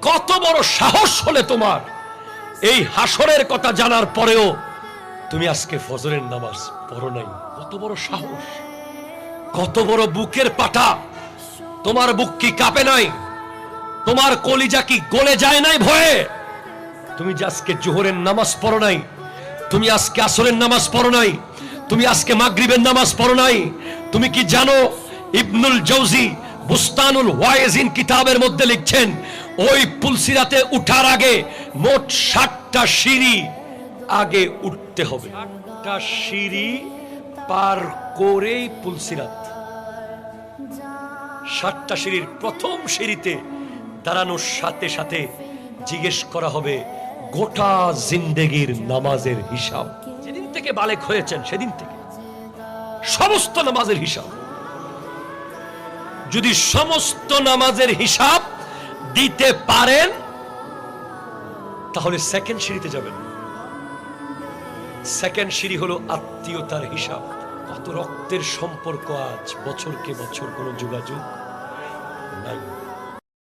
কত বড় সাহস হলে তোমার এই হাসরের কথা জানার পরেও তুমি আজকে ফজরের নামাজ পড়ো নাই? কত বড় সাহস, কত বড় বুকের পাটা! তোমার বুক কি কাঁপে নাই? তোমার কলিজা কি গলে যায় নাই ভয়ে? তুমি যে আজকে জোহরের নামাজ পড়ো নাই, তুমি আজকে আসরের নামাজ পড়ো নাই, তুমি আজকে মাগরিবের নামাজ পড়ো নাই। তুমি কি জানো ইবনুল জাওজি বুস্তানুল ওয়াইজিন কিতাবের মধ্যে লিখছেন, ওই পুলসিরাতে উঠার আগে মোট 60টা সিঁড়ি আগে উঠতে হবে। 60টা সিঁড়ি পার করেই পুলসিরাত। 60টা সিঁড়ির প্রথম সিঁড়িতে দাঁড়ানোর সাথে সাথে জিজ্ঞেস করা হবে গোটা জিন্দেগির নামাজের হিসাব। যেদিন থেকে বালেক হয়েছেন সেদিন থেকে সমস্ত নামাজের হিসাব। যদি সমস্ত নামাজের হিসাব দিতে পারেন তাহলে সেকেন্ড সিঁড়িতে যাবেন। সেকেন্ড সিঁড়ি হলো আত্মীয়তার হিসাব। কত রক্তের সম্পর্ক আজ, বছরকে বছর কোনো যোগাযোগ নাই।